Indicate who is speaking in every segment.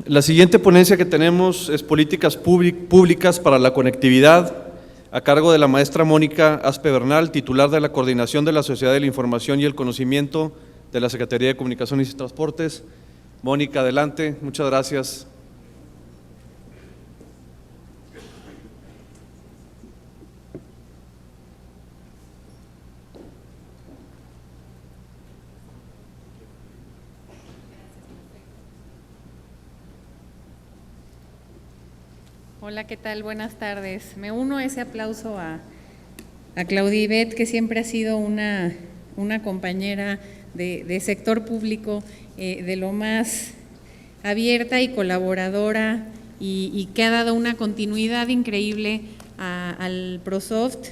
Speaker 1: La siguiente ponencia que tenemos es Políticas Públicas para la Conectividad, a cargo de la maestra Mónica Aspe Bernal, titular de la Coordinación de la Sociedad de la Información y el Conocimiento de la Secretaría de Comunicaciones y Transportes. Mónica, adelante. Muchas gracias.
Speaker 2: Hola, ¿qué tal? Buenas tardes. Me uno a ese aplauso a Claudibet, que siempre ha sido una compañera de sector público de lo más abierta y colaboradora y que ha dado una continuidad increíble al ProSoft,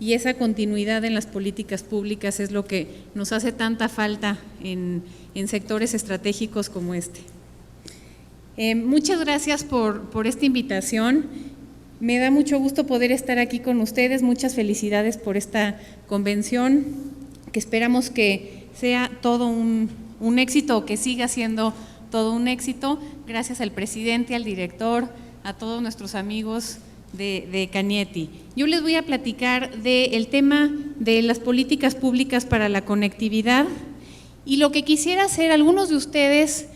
Speaker 2: y esa continuidad en las políticas públicas es lo que nos hace tanta falta en sectores estratégicos como este. Muchas gracias por esta invitación. Me da mucho gusto poder estar aquí con ustedes. Muchas felicidades por esta convención, que esperamos que sea todo un éxito, o que siga siendo todo un éxito. Gracias al presidente, al director, a todos nuestros amigos de Cañetti. Yo les voy a platicar del tema de las políticas públicas para la conectividad, y lo que quisiera hacer, algunos de ustedes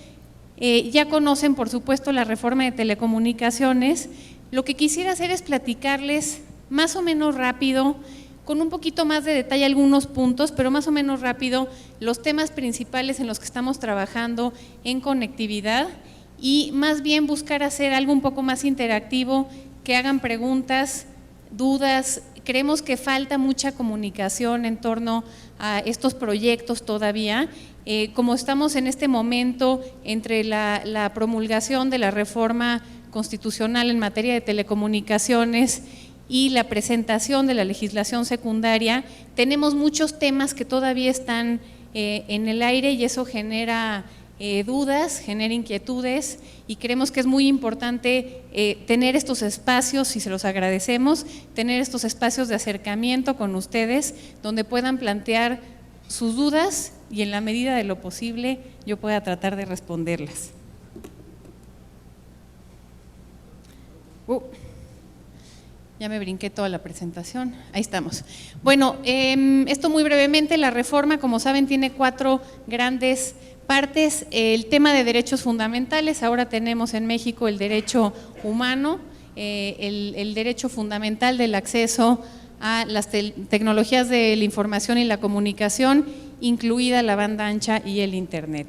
Speaker 2: ya conocen, por supuesto, la reforma de telecomunicaciones. Lo que quisiera hacer es platicarles más o menos rápido, con un poquito más de detalle algunos puntos, pero más o menos rápido, los temas principales en los que estamos trabajando en conectividad, y más bien buscar hacer algo un poco más interactivo, que hagan preguntas, dudas. Creemos que falta mucha comunicación en torno a estos proyectos todavía. Como estamos en este momento entre la promulgación de la reforma constitucional en materia de telecomunicaciones y la presentación de la legislación secundaria, tenemos muchos temas que todavía están en el aire, y eso genera dudas, genera inquietudes, y creemos que es muy importante tener estos espacios, y se los agradecemos, tener estos espacios de acercamiento con ustedes, donde puedan plantear sus dudas y en la medida de lo posible yo pueda tratar de responderlas. Ya me brinqué toda la presentación, ahí estamos. Bueno, esto muy brevemente. La reforma, como saben, tiene 4 grandes partes. El tema de derechos fundamentales: ahora tenemos en México el derecho humano, el derecho fundamental del acceso a las tecnologías de la información y la comunicación, incluida la banda ancha y el internet.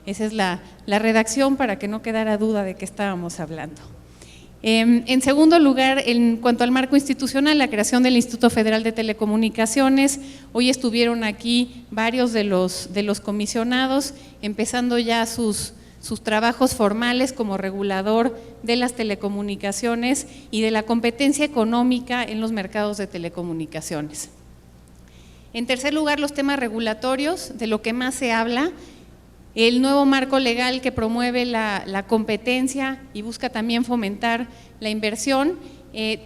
Speaker 2: Esa es la redacción, para que no quedara duda de qué estábamos hablando. En segundo lugar, en cuanto al marco institucional, la creación del Instituto Federal de Telecomunicaciones. Hoy estuvieron aquí varios de los comisionados, empezando ya sus trabajos formales como regulador de las telecomunicaciones y de la competencia económica en los mercados de telecomunicaciones. En tercer lugar, los temas regulatorios, de lo que más se habla: el nuevo marco legal que promueve la competencia y busca también fomentar la inversión,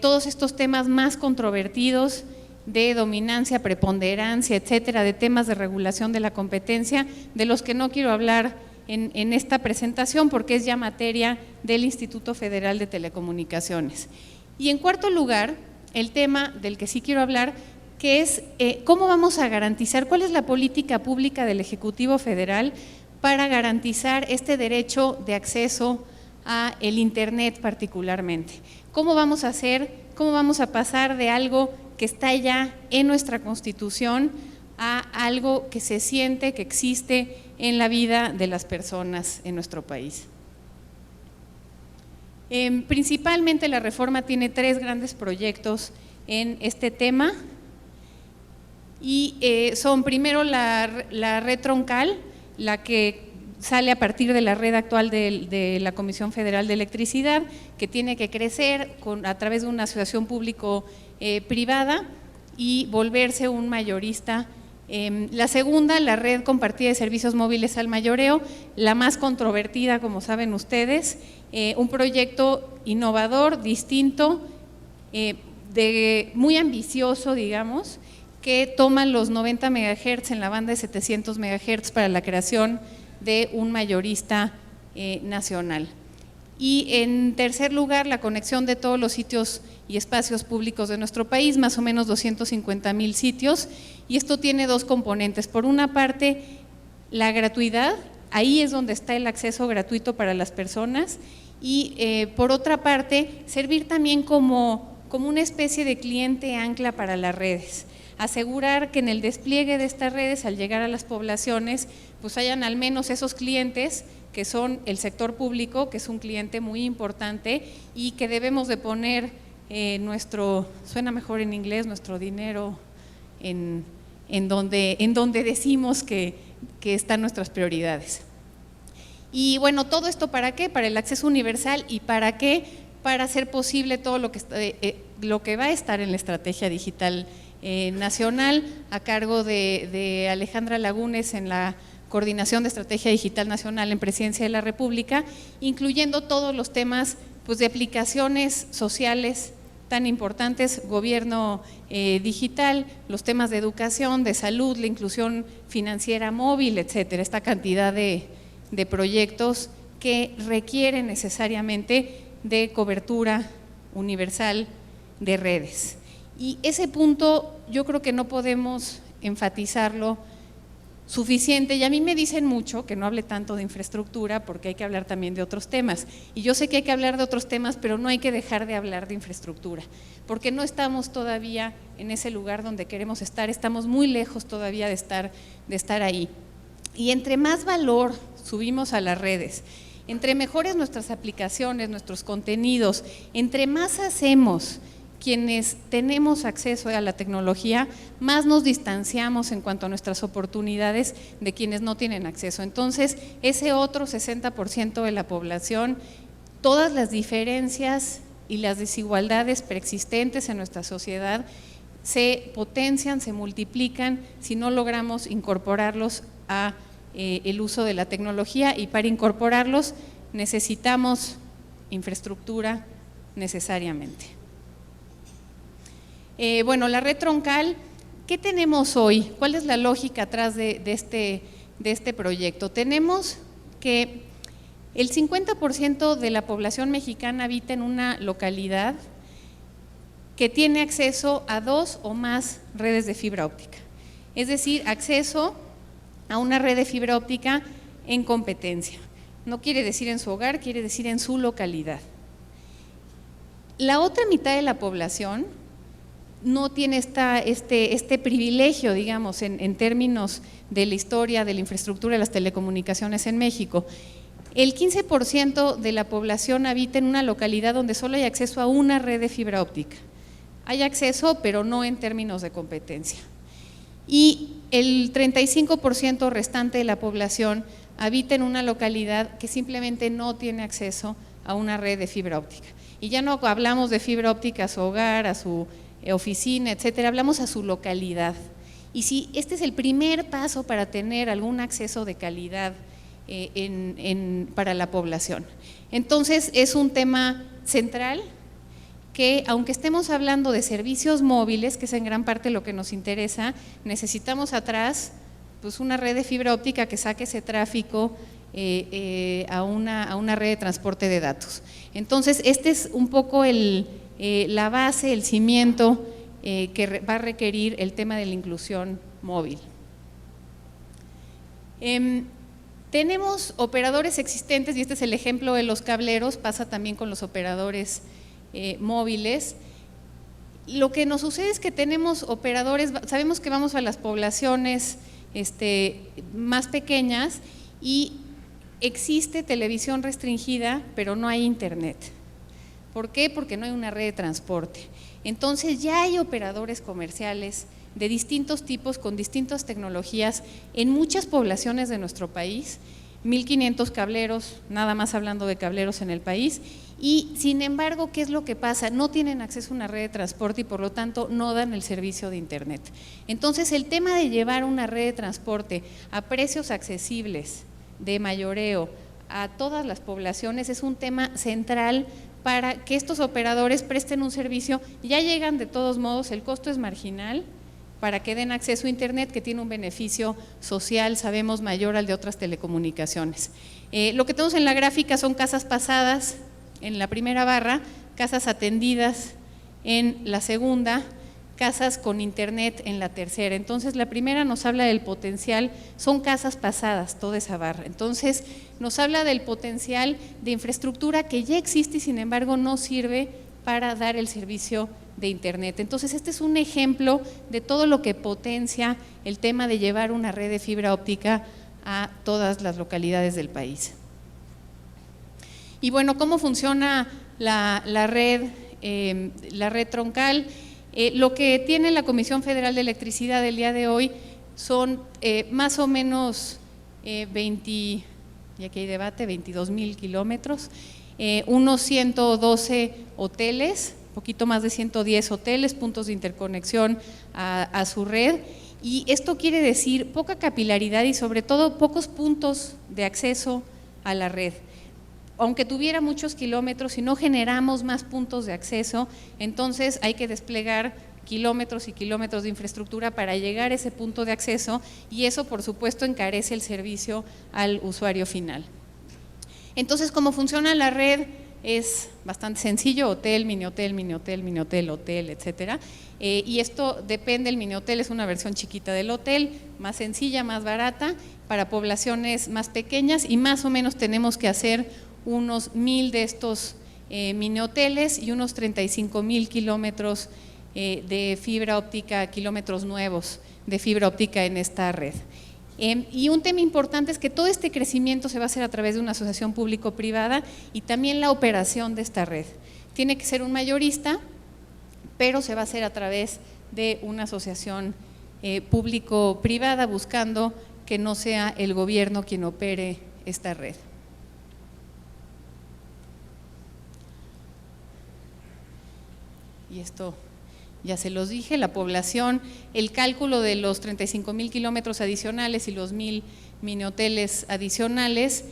Speaker 2: todos estos temas más controvertidos de dominancia, preponderancia, etcétera, de temas de regulación de la competencia, de los que no quiero hablar en esta presentación, porque es ya materia del Instituto Federal de Telecomunicaciones. Y en cuarto lugar, el tema del que sí quiero hablar, que es cómo vamos a garantizar, cuál es la política pública del Ejecutivo Federal para garantizar este derecho de acceso a el internet particularmente. ¿Cómo vamos a hacer, cómo vamos a pasar de algo que está ya en nuestra Constitución a algo que se siente, que existe en la vida de las personas en nuestro país? Principalmente la reforma tiene 3 grandes proyectos en este tema, y son: primero la red troncal, la que sale a partir de la red actual de la Comisión Federal de Electricidad, que tiene que crecer a través de una asociación público-privada y volverse un mayorista. La segunda, la red compartida de servicios móviles al mayoreo, la más controvertida, como saben ustedes, un proyecto innovador, distinto, muy ambicioso, digamos, que toma los 90 MHz en la banda de 700 MHz para la creación de un mayorista nacional. Y en tercer lugar, la conexión de todos los sitios y espacios públicos de nuestro país, más o menos 250,000 sitios, y esto tiene dos componentes. Por una parte, la gratuidad, ahí es donde está el acceso gratuito para las personas, y por otra parte, servir también como una especie de cliente ancla para las redes. Asegurar que en el despliegue de estas redes, al llegar a las poblaciones, pues hayan al menos esos clientes que son el sector público, que es un cliente muy importante y que debemos de poner suena mejor en inglés, nuestro dinero en donde decimos que están nuestras prioridades. Y bueno, ¿todo esto para qué? Para el acceso universal. ¿Y para qué? Para hacer posible todo lo que va a estar en la estrategia digital nacional, a cargo de Alejandra Lagunes en la Coordinación de Estrategia Digital Nacional en Presidencia de la República, incluyendo todos los temas pues, de aplicaciones sociales tan importantes, gobierno digital, los temas de educación, de salud, la inclusión financiera móvil, etcétera, esta cantidad de proyectos que requieren necesariamente de cobertura universal de redes. Y ese punto yo creo que no podemos enfatizarlo suficiente, y a mí me dicen mucho que no hable tanto de infraestructura porque hay que hablar también de otros temas, y yo sé que hay que hablar de otros temas, pero no hay que dejar de hablar de infraestructura, porque no estamos todavía en ese lugar donde queremos estar, estamos muy lejos todavía de estar ahí. Y entre más valor subimos a las redes, entre mejores nuestras aplicaciones, nuestros contenidos, entre más hacemos quienes tenemos acceso a la tecnología, más nos distanciamos en cuanto a nuestras oportunidades de quienes no tienen acceso. Entonces, ese otro 60% de la población, todas las diferencias y las desigualdades preexistentes en nuestra sociedad se potencian, se multiplican si no logramos incorporarlos a el uso de la tecnología, y para incorporarlos necesitamos infraestructura necesariamente. Bueno, la red troncal, ¿qué tenemos hoy? ¿Cuál es la lógica atrás de este proyecto? Tenemos que el 50% de la población mexicana habita en una localidad que tiene acceso a 2 o más redes de fibra óptica, es decir, acceso a una red de fibra óptica en competencia. No quiere decir en su hogar, quiere decir en su localidad. La otra mitad de la población no tiene este privilegio, digamos, en términos de la historia, de la infraestructura de las telecomunicaciones en México. El 15% de la población habita en una localidad donde solo hay acceso a una red de fibra óptica. Hay acceso, pero no en términos de competencia. Y el 35% restante de la población habita en una localidad que simplemente no tiene acceso a una red de fibra óptica. Y ya no hablamos de fibra óptica a su hogar, a su oficina, etcétera, hablamos a su localidad. Y si este es el primer paso para tener algún acceso de calidad para la población. Entonces, es un tema central que, aunque estemos hablando de servicios móviles, que es en gran parte lo que nos interesa, necesitamos atrás pues una red de fibra óptica que saque ese tráfico a una red de transporte de datos. Entonces, este es un poco la base, el cimiento que va a requerir el tema de la inclusión móvil. Tenemos operadores existentes, y este es el ejemplo de los cableros, pasa también con los operadores móviles. Lo que nos sucede es que tenemos operadores, sabemos que vamos a las poblaciones más pequeñas y existe televisión restringida, pero no hay internet. ¿Por qué? Porque no hay una red de transporte. Entonces ya hay operadores comerciales de distintos tipos, con distintas tecnologías, en muchas poblaciones de nuestro país, 1,500 cableros, nada más hablando de cableros en el país, y sin embargo, ¿qué es lo que pasa? No tienen acceso a una red de transporte y por lo tanto no dan el servicio de internet. Entonces, el tema de llevar una red de transporte a precios accesibles, de mayoreo, a todas las poblaciones es un tema central para que estos operadores presten un servicio. Ya llegan de todos modos, el costo es marginal, para que den acceso a Internet, que tiene un beneficio social, sabemos, mayor al de otras telecomunicaciones. Lo que tenemos en la gráfica son casas pasadas en la primera barra, casas atendidas en la segunda, casas con Internet en la tercera. Entonces, la primera nos habla del potencial, son casas pasadas, toda esa barra. Entonces, nos habla del potencial de infraestructura que ya existe y sin embargo no sirve para dar el servicio de Internet. Entonces, este es un ejemplo de todo lo que potencia el tema de llevar una red de fibra óptica a todas las localidades del país. Y bueno, ¿cómo funciona la red troncal? Lo que tiene la Comisión Federal de Electricidad el día de hoy son más o menos 20, y aquí hay debate, 22,000 kilómetros, unos 112 hoteles, poquito más de 110 hoteles, puntos de interconexión a su red, y esto quiere decir poca capilaridad y sobre todo pocos puntos de acceso a la red. Aunque tuviera muchos kilómetros, si no generamos más puntos de acceso, entonces hay que desplegar kilómetros y kilómetros de infraestructura para llegar a ese punto de acceso y eso, por supuesto, encarece el servicio al usuario final. Entonces, ¿cómo funciona la red? Es bastante sencillo, hotel, mini hotel, mini hotel, mini hotel, hotel, etcétera. Y esto depende, el mini hotel es una versión chiquita del hotel, más sencilla, más barata, para poblaciones más pequeñas y más o menos tenemos que hacer unos 1,000 de estos mini hoteles y unos 35,000 kilómetros de fibra óptica, kilómetros nuevos de fibra óptica en esta red. Y un tema importante es que todo este crecimiento se va a hacer a través de una asociación público-privada y también la operación de esta red. Tiene que ser un mayorista, pero se va a hacer a través de una asociación público-privada buscando que no sea el gobierno quien opere esta red. Y esto ya se los dije, la población, el cálculo de los 35,000 kilómetros adicionales y los 1,000 mini hoteles adicionales,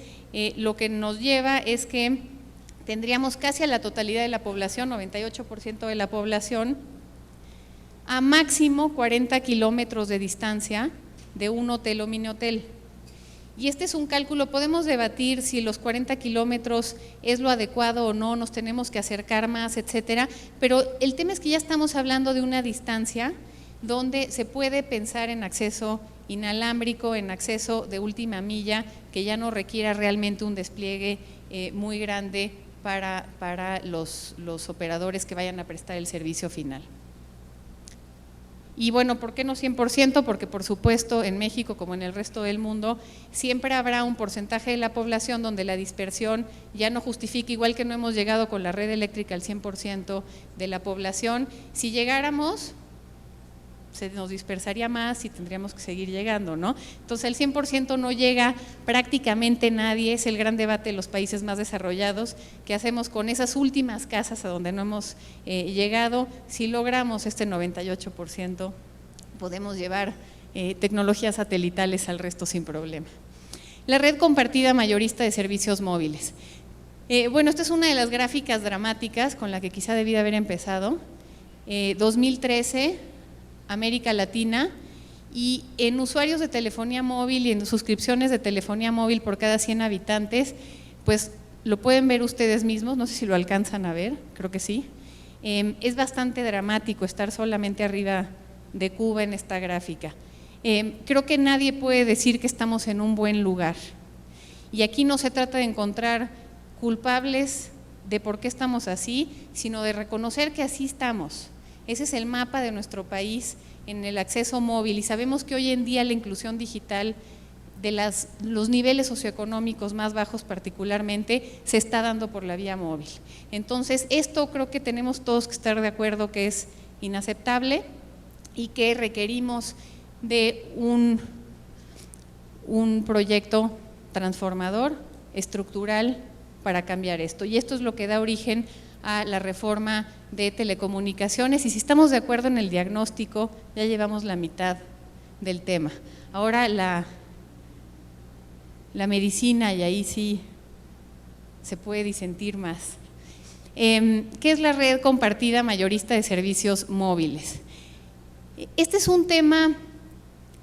Speaker 2: lo que nos lleva es que tendríamos casi a la totalidad de la población, 98% de la población, a máximo 40 kilómetros de distancia de un hotel o mini hotel. Y este es un cálculo, podemos debatir si los 40 kilómetros es lo adecuado o no, nos tenemos que acercar más, etcétera, pero el tema es que ya estamos hablando de una distancia donde se puede pensar en acceso inalámbrico, en acceso de última milla, que ya no requiera realmente un despliegue muy grande para los operadores que vayan a prestar el servicio final. Y bueno, ¿por qué no 100%? Porque por supuesto en México como en el resto del mundo siempre habrá un porcentaje de la población donde la dispersión ya no justifica, igual que no hemos llegado con la red eléctrica al 100% de la población. Si llegáramos, se nos dispersaría más y tendríamos que seguir llegando, ¿no? Entonces el 100% no llega prácticamente nadie, es el gran debate de los países más desarrollados, ¿qué hacemos con esas últimas casas a donde no hemos llegado? Si logramos este 98%, podemos llevar tecnologías satelitales al resto sin problema. La red compartida mayorista de servicios móviles. Bueno, esta es una de las gráficas dramáticas con la que quizá debí de haber empezado. 2013, América Latina, y en usuarios de telefonía móvil y en suscripciones de telefonía móvil por cada 100 habitantes, pues lo pueden ver ustedes mismos, no sé si lo alcanzan a ver, creo que sí. Es bastante dramático estar solamente arriba de Cuba en esta gráfica. Creo que nadie puede decir que estamos en un buen lugar. Y aquí no se trata de encontrar culpables de por qué estamos así, sino de reconocer que así estamos. Ese es el mapa de nuestro país en el acceso móvil y sabemos que hoy en día la inclusión digital de los niveles socioeconómicos más bajos particularmente se está dando por la vía móvil. Entonces esto creo que tenemos todos que estar de acuerdo que es inaceptable y que requerimos de un proyecto transformador, estructural para cambiar esto y esto es lo que da origen a la reforma de telecomunicaciones y si estamos de acuerdo en el diagnóstico ya llevamos la mitad del tema. Ahora la medicina y ahí sí se puede disentir más. ¿Qué es la red compartida mayorista de servicios móviles? Este es un tema,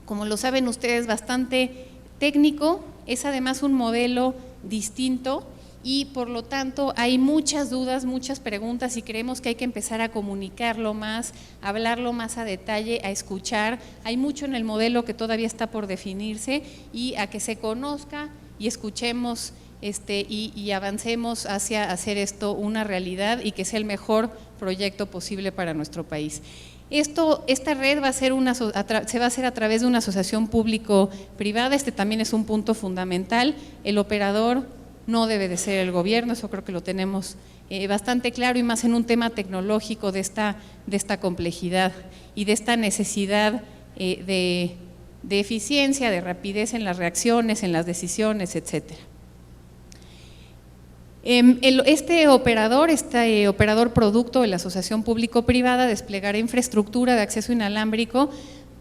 Speaker 2: como lo saben ustedes, bastante técnico, es además un modelo distinto y por lo tanto hay muchas dudas, muchas preguntas y creemos que hay que empezar a comunicarlo más, a hablarlo más a detalle, a escuchar. Hay mucho en el modelo que todavía está por definirse y a que se conozca y escuchemos y avancemos hacia hacer esto una realidad y que sea el mejor proyecto posible para nuestro país. Esta red se va a hacer a través de una asociación público-privada, también es un punto fundamental. El operador no debe de ser el gobierno, eso creo que lo tenemos bastante claro y más en un tema tecnológico de esta complejidad y de esta necesidad de eficiencia, de rapidez en las reacciones, en las decisiones, etcétera. Este operador producto de la asociación público-privada desplegará infraestructura de acceso inalámbrico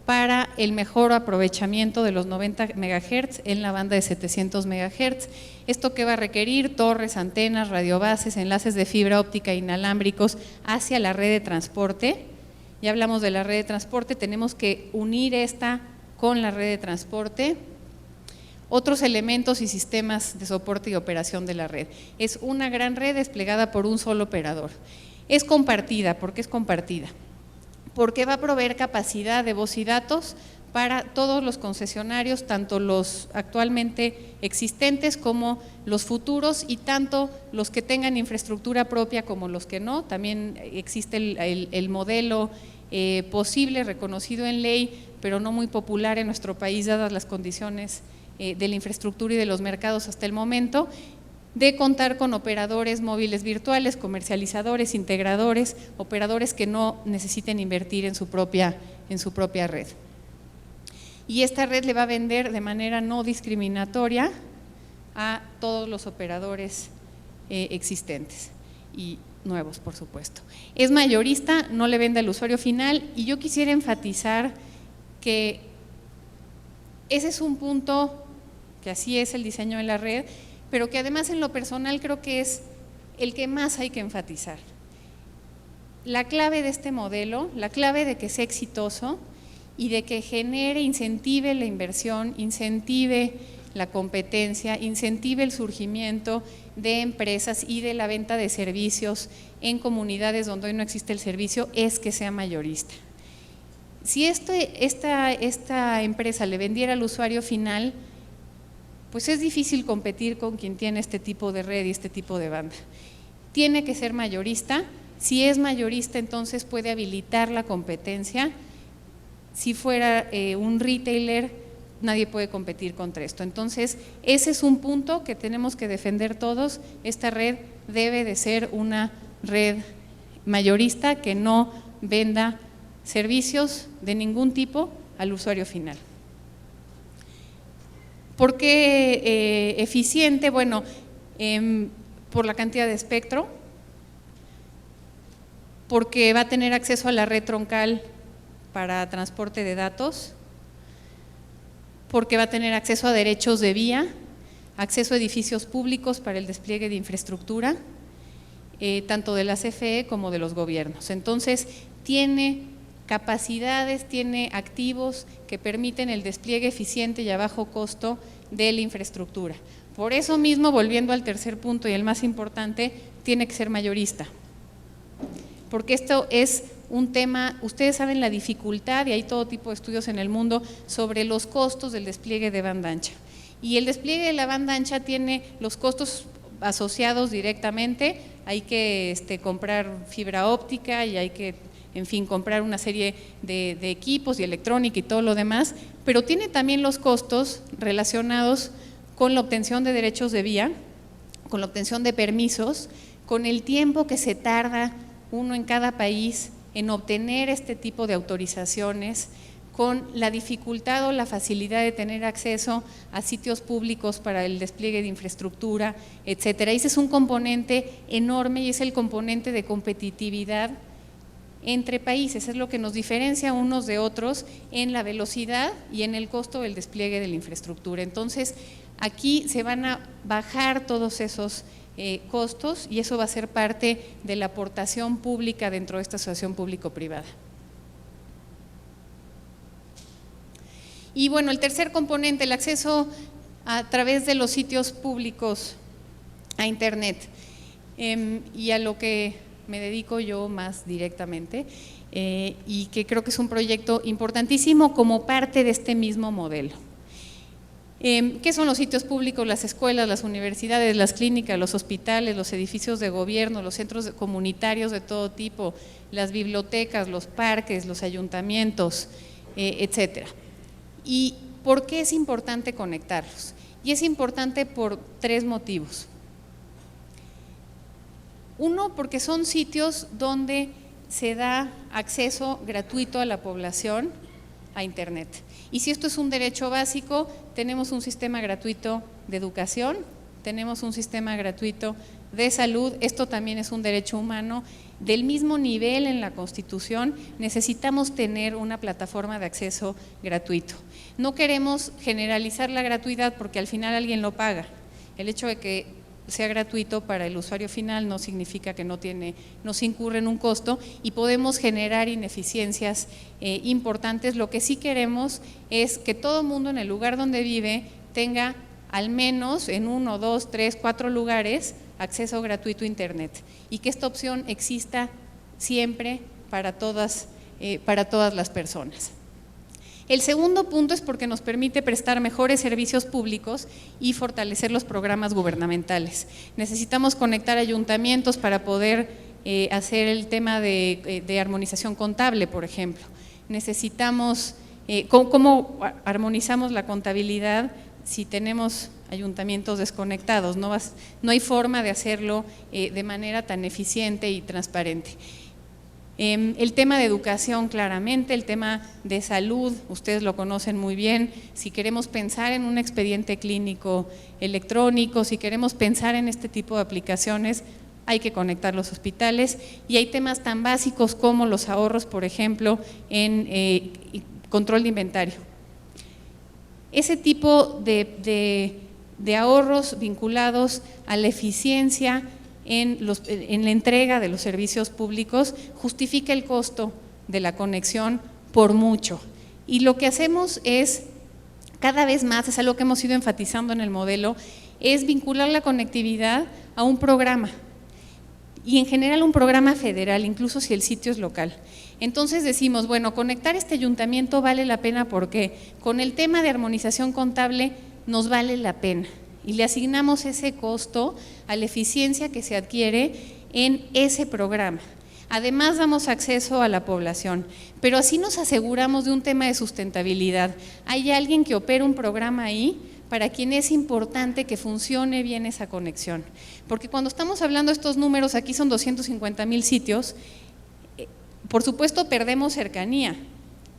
Speaker 2: para el mejor aprovechamiento de los 90 MHz en la banda de 700 MHz. Esto que va a requerir torres, antenas, radiobases, enlaces de fibra óptica inalámbricos hacia la red de transporte. Ya hablamos de la red de transporte, tenemos que unir esta con la red de transporte. Otros elementos y sistemas de soporte y operación de la red. Es una gran red desplegada por un solo operador. Es compartida, ¿por qué es compartida? Porque va a proveer capacidad de voz y datos para todos los concesionarios, tanto los actualmente existentes como los futuros y tanto los que tengan infraestructura propia como los que no. También existe el modelo posible, reconocido en ley, pero no muy popular en nuestro país dadas las condiciones de la infraestructura y de los mercados hasta el momento, de contar con operadores móviles virtuales, comercializadores, integradores, operadores que no necesiten invertir en su propia red. Y esta red le va a vender de manera no discriminatoria a todos los operadores existentes y nuevos, por supuesto. Es mayorista, no le vende al usuario final y yo quisiera enfatizar que ese es un punto que así es el diseño de la red, pero que además en lo personal creo que es el que más hay que enfatizar. La clave de este modelo, la clave de que sea exitoso y de que genere, incentive la inversión, incentive la competencia, incentive el surgimiento de empresas y de la venta de servicios en comunidades donde hoy no existe el servicio, es que sea mayorista. Si esta empresa le vendiera al usuario final, pues es difícil competir con quien tiene este tipo de red y este tipo de banda. Tiene que ser mayorista, si es mayorista entonces puede habilitar la competencia. Si fuera un retailer, nadie puede competir contra esto. Entonces, ese es un punto que tenemos que defender todos. Esta red debe de ser una red mayorista que no venda servicios de ningún tipo al usuario final. ¿Por qué eficiente? Bueno, por la cantidad de espectro, porque va a tener acceso a la red troncal para transporte de datos, porque va a tener acceso a derechos de vía, acceso a edificios públicos para el despliegue de infraestructura, tanto de la CFE como de los gobiernos. Entonces, tiene capacidades, tiene activos que permiten el despliegue eficiente y a bajo costo de la infraestructura. Por eso mismo, volviendo al tercer punto y el más importante, tiene que ser mayorista. Porque esto es un tema, ustedes saben la dificultad y hay todo tipo de estudios en el mundo sobre los costos del despliegue de banda ancha. Y el despliegue de la banda ancha tiene los costos asociados directamente, hay que comprar fibra óptica y hay que, en fin, comprar una serie de equipos y electrónica y todo lo demás, pero tiene también los costos relacionados con la obtención de derechos de vía, con la obtención de permisos, con el tiempo que se tarda uno en cada país en obtener este tipo de autorizaciones, con la dificultad o la facilidad de tener acceso a sitios públicos para el despliegue de infraestructura, etcétera. Ese es un componente enorme y es el componente de competitividad entre países, es lo que nos diferencia unos de otros en la velocidad y en el costo del despliegue de la infraestructura. Entonces, aquí se van a bajar todos esos costos y eso va a ser parte de la aportación pública dentro de esta asociación público-privada. Y bueno, el tercer componente, el acceso a través de los sitios públicos a Internet, y a lo que me dedico yo más directamente, y que creo que es un proyecto importantísimo como parte de este mismo modelo. ¿Qué son los sitios públicos? Las escuelas, las universidades, las clínicas, los hospitales, los edificios de gobierno, los centros comunitarios de todo tipo, las bibliotecas, los parques, los ayuntamientos, etcétera. ¿Y por qué es importante conectarlos? Y es importante por 3 motivos. Uno, porque son sitios donde se da acceso gratuito a la población a Internet. Y si esto es un derecho básico, tenemos un sistema gratuito de educación, tenemos un sistema gratuito de salud, esto también es un derecho humano. Del mismo nivel en la Constitución, necesitamos tener una plataforma de acceso gratuito. No queremos generalizar la gratuidad porque al final alguien lo paga. El hecho de que sea gratuito para el usuario final no significa que no se incurre en un costo y podemos generar ineficiencias importantes. Lo que sí queremos es que todo mundo en el lugar donde vive tenga al menos en 1, 2, 3, 4 lugares acceso gratuito a Internet y que esta opción exista siempre para todas las personas. El segundo punto es porque nos permite prestar mejores servicios públicos y fortalecer los programas gubernamentales. Necesitamos conectar ayuntamientos para poder hacer el tema de armonización contable, por ejemplo. Necesitamos, ¿cómo armonizamos la contabilidad si tenemos ayuntamientos desconectados? No hay forma de hacerlo de manera tan eficiente y transparente. El tema de educación claramente, el tema de salud, ustedes lo conocen muy bien. Si queremos pensar en un expediente clínico electrónico, si queremos pensar en este tipo de aplicaciones, hay que conectar los hospitales y hay temas tan básicos como los ahorros, por ejemplo, en control de inventario. Ese tipo de ahorros vinculados a la eficiencia en la entrega de los servicios públicos justifica el costo de la conexión por mucho. Y lo que hacemos es, cada vez más, es algo que hemos ido enfatizando en el modelo, es vincular la conectividad a un programa y en general un programa federal, incluso si el sitio es local. Entonces decimos, bueno, conectar este ayuntamiento vale la pena porque con el tema de armonización contable nos vale la pena. Y le asignamos ese costo a la eficiencia que se adquiere en ese programa. Además damos acceso a la población, pero así nos aseguramos de un tema de sustentabilidad. Hay alguien que opera un programa ahí para quien es importante que funcione bien esa conexión. Porque cuando estamos hablando de estos números, aquí son 250,000 sitios, por supuesto perdemos cercanía.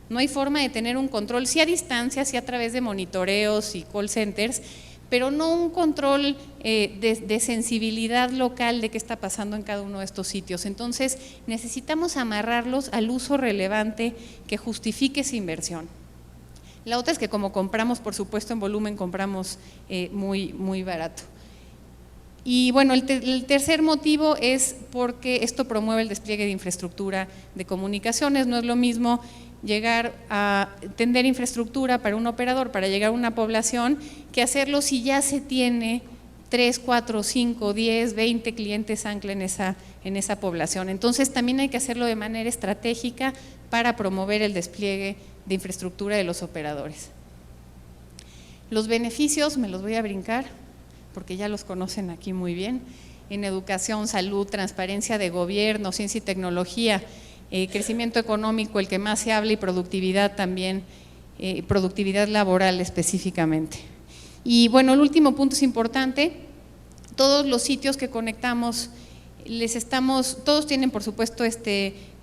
Speaker 2: No hay forma de tener un control, sí a distancia, sí a través de monitoreos y call centers, pero no un control de sensibilidad local de qué está pasando en cada uno de estos sitios. Entonces, necesitamos amarrarlos al uso relevante que justifique esa inversión. La otra es que como compramos, por supuesto, en volumen, compramos muy barato. Y bueno, el tercer motivo es porque esto promueve el despliegue de infraestructura de comunicaciones. No es lo mismo llegar a tender infraestructura para un operador, para llegar a una población, que hacerlo si ya se tiene 3, 4, 5, 10, 20 clientes ancla en esa población. Entonces también hay que hacerlo de manera estratégica para promover el despliegue de infraestructura de los operadores. Los beneficios me los voy a brincar porque ya los conocen aquí muy bien, en educación, salud, transparencia de gobierno, ciencia y tecnología, crecimiento económico, el que más se habla, y productividad también, productividad laboral específicamente. Y bueno, el último punto es importante, todos los sitios que conectamos, todos tienen por supuesto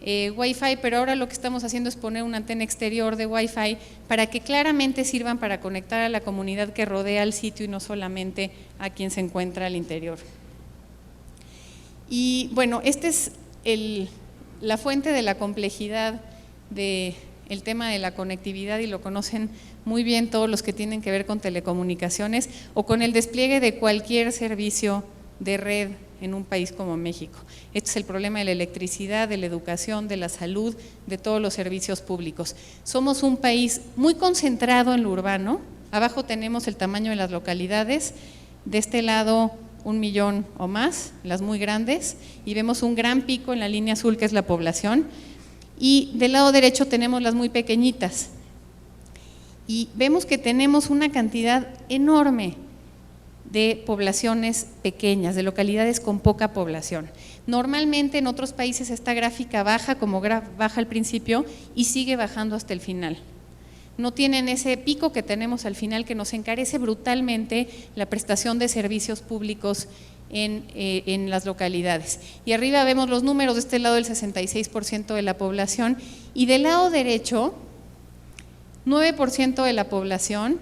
Speaker 2: Wi-Fi, pero ahora lo que estamos haciendo es poner una antena exterior de Wi-Fi para que claramente sirvan para conectar a la comunidad que rodea el sitio y no solamente a quien se encuentra al interior. Y bueno, esta es la fuente de la complejidad del tema de la conectividad y lo conocen muy bien todos los que tienen que ver con telecomunicaciones o con el despliegue de cualquier servicio de red en un país como México. Este es el problema de la electricidad, de la educación, de la salud, de todos los servicios públicos. Somos un país muy concentrado en lo urbano. Abajo tenemos el tamaño de las localidades, de este lado 1 millón o más, las muy grandes, y vemos un gran pico en la línea azul que es la población, y del lado derecho tenemos las muy pequeñitas. Y vemos que tenemos una cantidad enorme de poblaciones pequeñas, de localidades con poca población. Normalmente en otros países esta gráfica baja, como baja al principio, y sigue bajando hasta el final. No tienen ese pico que tenemos al final que nos encarece brutalmente la prestación de servicios públicos en las localidades. Y arriba vemos los números, de este lado el 66% de la población, y del lado derecho 9% de la población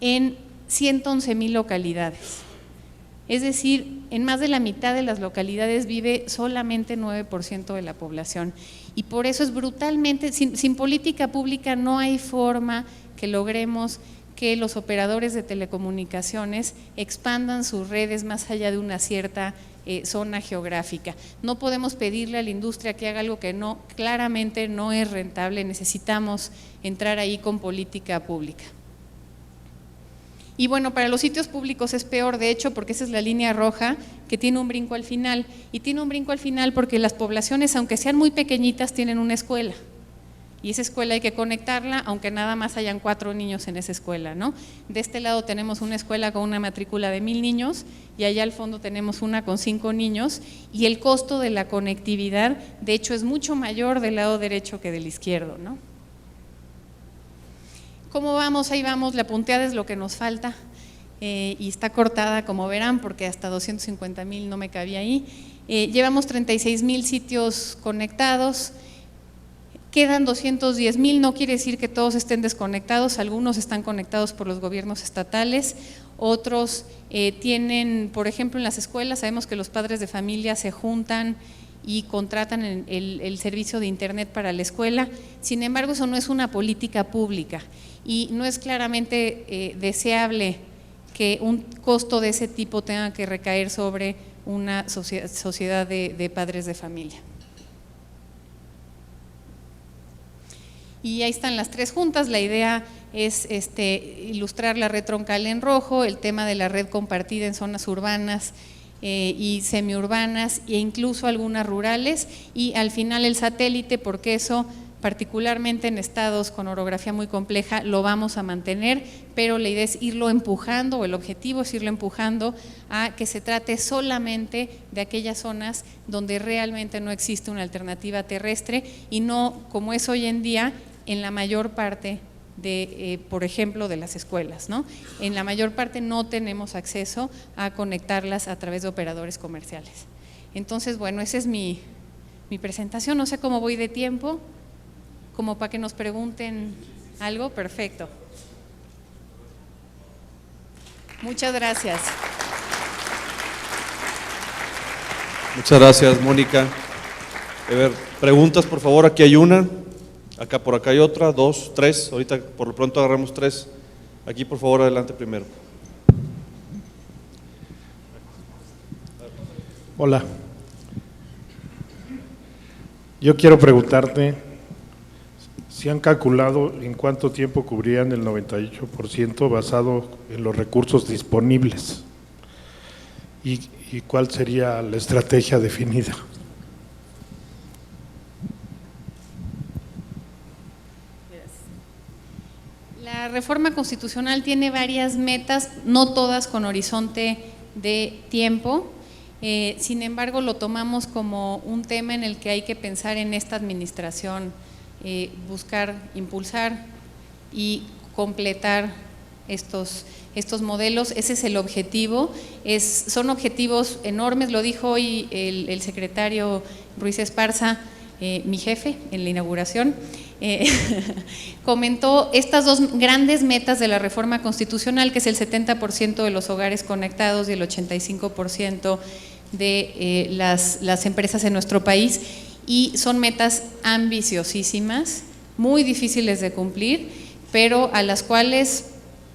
Speaker 2: en 111,000 localidades. Es decir, en más de la mitad de las localidades vive solamente 9% de la población. Y por eso es brutalmente, sin política pública no hay forma que logremos que los operadores de telecomunicaciones expandan sus redes más allá de una cierta zona geográfica. No podemos pedirle a la industria que haga algo que claramente no es rentable, necesitamos entrar ahí con política pública. Y bueno, para los sitios públicos es peor, de hecho, porque esa es la línea roja que tiene un brinco al final, y tiene un brinco al final porque las poblaciones, aunque sean muy pequeñitas, tienen una escuela, y esa escuela hay que conectarla, aunque nada más hayan 4 niños en esa escuela, ¿no? De este lado tenemos una escuela con una matrícula de 1,000 niños, y allá al fondo tenemos una con 5 niños, y el costo de la conectividad, de hecho, es mucho mayor del lado derecho que del izquierdo, ¿no? ¿Cómo vamos? Ahí vamos, la punteada es lo que nos falta, y está cortada, como verán, porque hasta 250,000 no me cabía ahí. Llevamos 36,000 sitios conectados, quedan 210,000, no quiere decir que todos estén desconectados, algunos están conectados por los gobiernos estatales, otros tienen, por ejemplo, en las escuelas, sabemos que los padres de familia se juntan y contratan el servicio de internet para la escuela. Sin embargo, eso no es una política pública y no es claramente deseable que un costo de ese tipo tenga que recaer sobre una sociedad de padres de familia. Y ahí están las 3 juntas. La idea es ilustrar la red troncal en rojo, el tema de la red compartida en zonas urbanas y semiurbanas e incluso algunas rurales, y al final el satélite, porque eso particularmente en estados con orografía muy compleja lo vamos a mantener, pero la idea es irlo empujando, o el objetivo es irlo empujando a que se trate solamente de aquellas zonas donde realmente no existe una alternativa terrestre, y no como es hoy en día en la mayor parte de, por ejemplo, de las escuelas, ¿no? En la mayor parte no tenemos acceso a conectarlas a través de operadores comerciales. Entonces, bueno, esa es mi presentación. No sé cómo voy de tiempo, como para que nos pregunten algo. Perfecto. Muchas gracias.
Speaker 1: Muchas gracias, Mónica. A ver, preguntas, por favor. Aquí hay una. Acá por acá hay otra, 2, 3, ahorita por lo pronto agarramos 3. Aquí por favor, adelante primero.
Speaker 3: Hola. Yo quiero preguntarte si han calculado en cuánto tiempo cubrían el 98% basado en los recursos disponibles y cuál sería la estrategia definida.
Speaker 2: La reforma constitucional tiene varias metas, no todas con horizonte de tiempo, sin embargo lo tomamos como un tema en el que hay que pensar en esta administración, buscar, impulsar y completar estos modelos. Ese es el objetivo, son objetivos enormes, lo dijo hoy el secretario Ruiz Esparza, mi jefe en la inauguración. Comentó estas 2 grandes metas de la reforma constitucional, que es el 70% de los hogares conectados y el 85% de las empresas en nuestro país, y son metas ambiciosísimas, muy difíciles de cumplir, pero a las cuales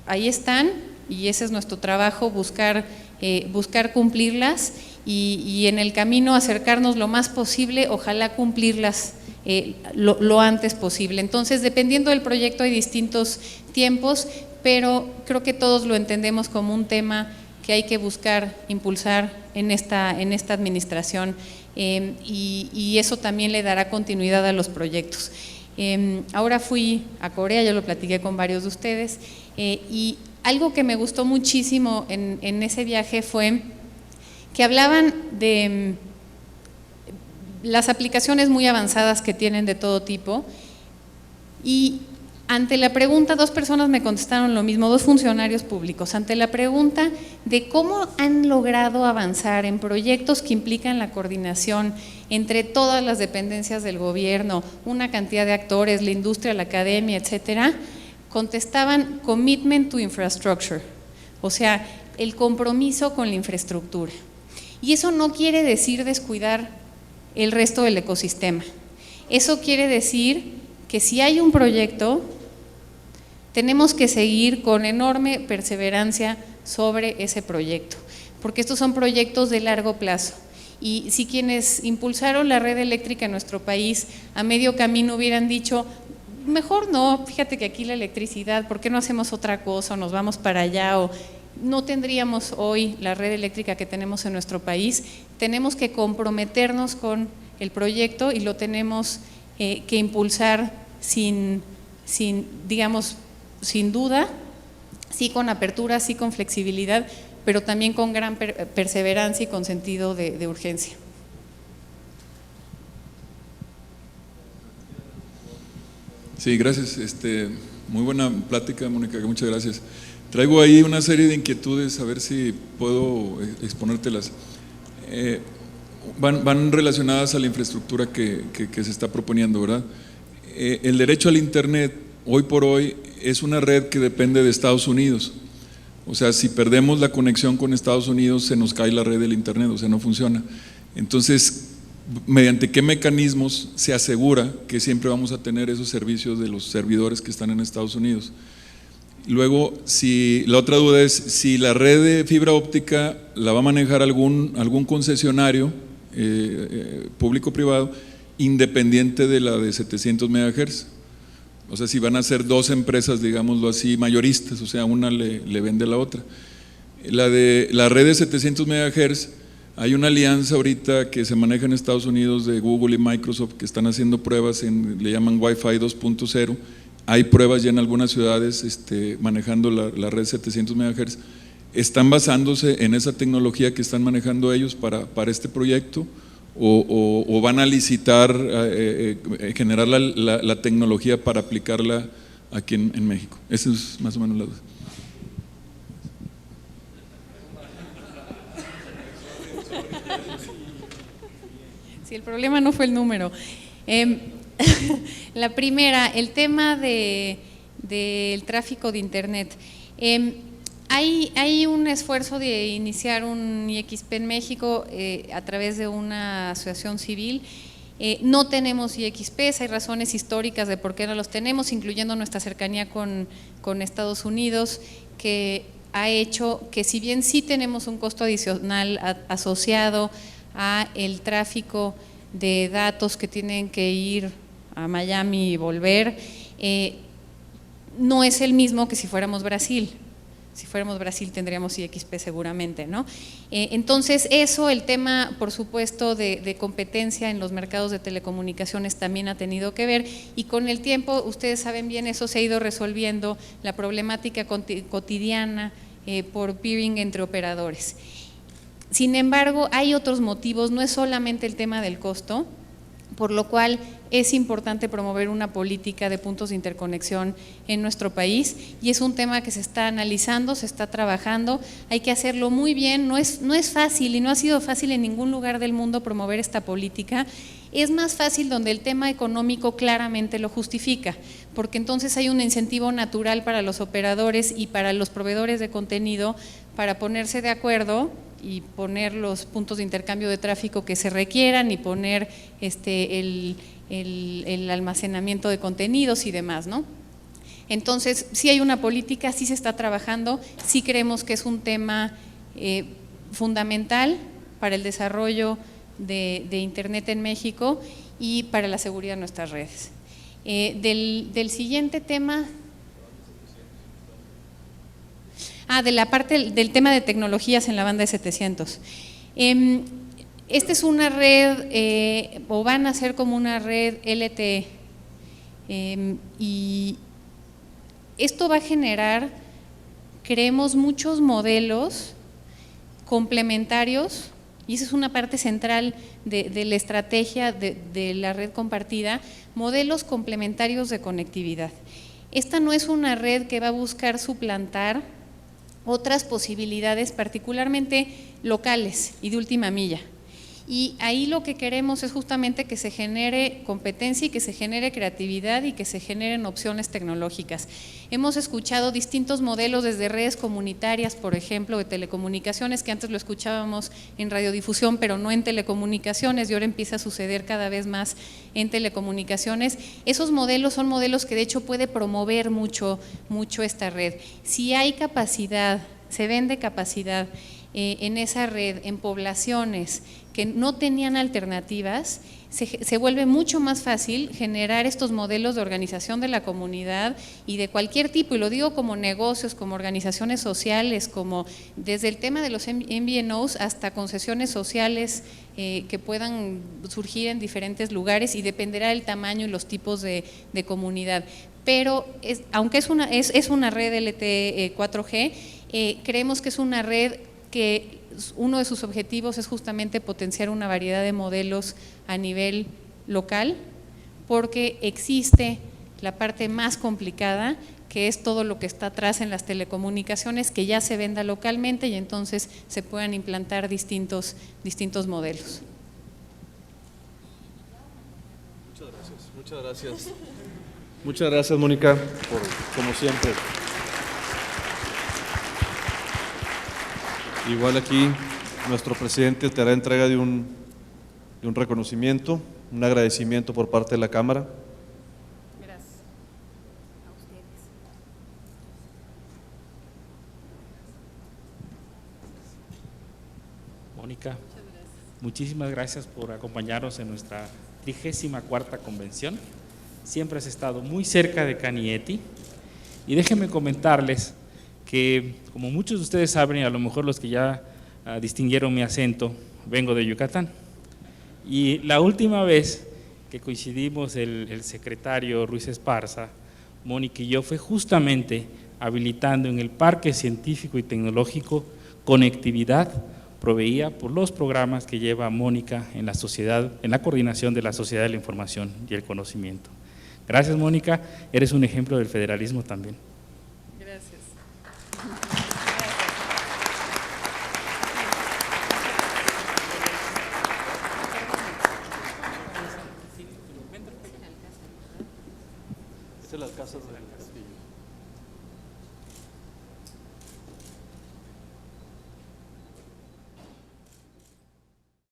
Speaker 2: ahí están, y ese es nuestro trabajo, buscar buscar cumplirlas y en el camino acercarnos lo más posible, ojalá cumplirlas lo antes posible. Entonces, dependiendo del proyecto hay distintos tiempos, pero creo que todos lo entendemos como un tema que hay que buscar impulsar en esta administración y eso también le dará continuidad a los proyectos. Ahora fui a Corea, ya lo platiqué con varios de ustedes, y algo que me gustó muchísimo en ese viaje fue que hablaban de las aplicaciones muy avanzadas que tienen de todo tipo y ante la pregunta, 2 personas me contestaron lo mismo, 2 funcionarios públicos, ante la pregunta de cómo han logrado avanzar en proyectos que implican la coordinación entre todas las dependencias del gobierno, una cantidad de actores, la industria, la academia, etcétera, contestaban commitment to infrastructure, o sea, el compromiso con la infraestructura. Y eso no quiere decir descuidar el resto del ecosistema. Eso quiere decir que si hay un proyecto, tenemos que seguir con enorme perseverancia sobre ese proyecto, porque estos son proyectos de largo plazo. Y si quienes impulsaron la red eléctrica en nuestro país a medio camino hubieran dicho, mejor no, fíjate que aquí la electricidad, ¿por qué no hacemos otra cosa o nos vamos para allá? O no tendríamos hoy la red eléctrica que tenemos en nuestro país. Tenemos que comprometernos con el proyecto y lo tenemos que impulsar sin duda, sí con apertura, sí con flexibilidad, pero también con gran perseverancia y con sentido de urgencia.
Speaker 4: Sí, gracias. Muy buena plática, Mónica, muchas gracias. Traigo ahí una serie de inquietudes, a ver si puedo exponértelas. Van relacionadas a la infraestructura que se está proponiendo, ¿verdad? El derecho al Internet, hoy por hoy, es una red que depende de Estados Unidos. O sea, si perdemos la conexión con Estados Unidos, se nos cae la red del Internet, o sea, no funciona. Entonces, ¿mediante qué mecanismos se asegura que siempre vamos a tener esos servicios de los servidores que están en Estados Unidos? Luego, la otra duda es si la red de fibra óptica la va a manejar algún concesionario público-privado independiente de la de 700 MHz. O sea, si van a ser 2 empresas, digámoslo así, mayoristas, o sea, una le vende a la otra. La red de 700 MHz, hay una alianza ahorita que se maneja en Estados Unidos de Google y Microsoft que están haciendo pruebas, le llaman Wi-Fi 2.0. Hay pruebas ya en algunas ciudades manejando la red 700 MHz. ¿Están basándose en esa tecnología que están manejando ellos para este proyecto? ¿O van a licitar, generar la tecnología para aplicarla aquí en México? Esa es más o menos la duda.
Speaker 2: Sí, el problema no fue el número. La primera, el tema del tráfico de Internet. Hay un esfuerzo de iniciar un IXP en México a través de una asociación civil. No tenemos IXPs, hay razones históricas de por qué no los tenemos, incluyendo nuestra cercanía con Estados Unidos, que ha hecho que si bien sí tenemos un costo adicional asociado a el tráfico de datos que tienen que ir a Miami y volver, no es el mismo que si fuéramos Brasil. Si fuéramos Brasil tendríamos IXP seguramente, ¿no? Entonces eso, el tema por supuesto de competencia en los mercados de telecomunicaciones también ha tenido que ver y con el tiempo, ustedes saben bien, eso se ha ido resolviendo, la problemática cotidiana por peering entre operadores. Sin embargo, hay otros motivos, no es solamente el tema del costo, por lo cual es importante promover una política de puntos de interconexión en nuestro país y es un tema que se está analizando, se está trabajando, hay que hacerlo muy bien, no es fácil y no ha sido fácil en ningún lugar del mundo promover esta política. Es más fácil donde el tema económico claramente lo justifica, porque entonces hay un incentivo natural para los operadores y para los proveedores de contenido para ponerse de acuerdo y poner los puntos de intercambio de tráfico que se requieran y poner el almacenamiento de contenidos y demás, ¿no? Entonces, sí hay una política, sí se está trabajando, sí creemos que es un tema fundamental para el desarrollo de Internet en México y para la seguridad de nuestras redes. Del siguiente tema… de la parte del tema de tecnologías en la banda de 700. Esta es una red, o van a ser como una red LTE, y esto va a generar, creemos, muchos modelos complementarios, y esa es una parte central de la estrategia de la red compartida, modelos complementarios de conectividad. Esta no es una red que va a buscar suplantar otras posibilidades, particularmente locales y de última milla. Y ahí lo que queremos es justamente que se genere competencia y que se genere creatividad y que se generen opciones tecnológicas. Hemos escuchado distintos modelos desde redes comunitarias, por ejemplo, de telecomunicaciones, que antes lo escuchábamos en radiodifusión, pero no en telecomunicaciones, y ahora empieza a suceder cada vez más en telecomunicaciones. Esos modelos son modelos que de hecho puede promover mucho esta red. Si hay capacidad, se vende capacidad en esa red, en poblaciones que no tenían alternativas, se vuelve mucho más fácil generar estos modelos de organización de la comunidad y de cualquier tipo, y lo digo como negocios, como organizaciones sociales, como desde el tema de los MVNOs hasta concesiones sociales que puedan surgir en diferentes lugares, y dependerá del tamaño y los tipos de comunidad. Pero aunque es una red LTE 4G, creemos que es una red que uno de sus objetivos es justamente potenciar una variedad de modelos a nivel local, porque existe la parte más complicada, que es todo lo que está atrás en las telecomunicaciones, que ya se venda localmente y entonces se puedan implantar distintos modelos.
Speaker 1: Muchas gracias. Muchas gracias, Mónica, como siempre. Igual aquí nuestro presidente te hará entrega de un reconocimiento, un agradecimiento por parte de la Cámara.
Speaker 2: Gracias. A ustedes.
Speaker 5: Mónica, muchísimas gracias por acompañarnos en nuestra 34ª convención. Siempre has estado muy cerca de Canieti, y déjenme comentarles que, como muchos de ustedes saben, y a lo mejor los que ya distinguieron mi acento, vengo de Yucatán. Y la última vez que coincidimos el secretario Ruiz Esparza, Mónica y yo, fue justamente habilitando en el Parque Científico y Tecnológico conectividad proveída por los programas que lleva Mónica en la sociedad, en la coordinación de la Sociedad de la Información y el Conocimiento. Gracias, Mónica, eres un ejemplo del federalismo también.
Speaker 2: Gracias.
Speaker 1: Estas son las casas del castillo.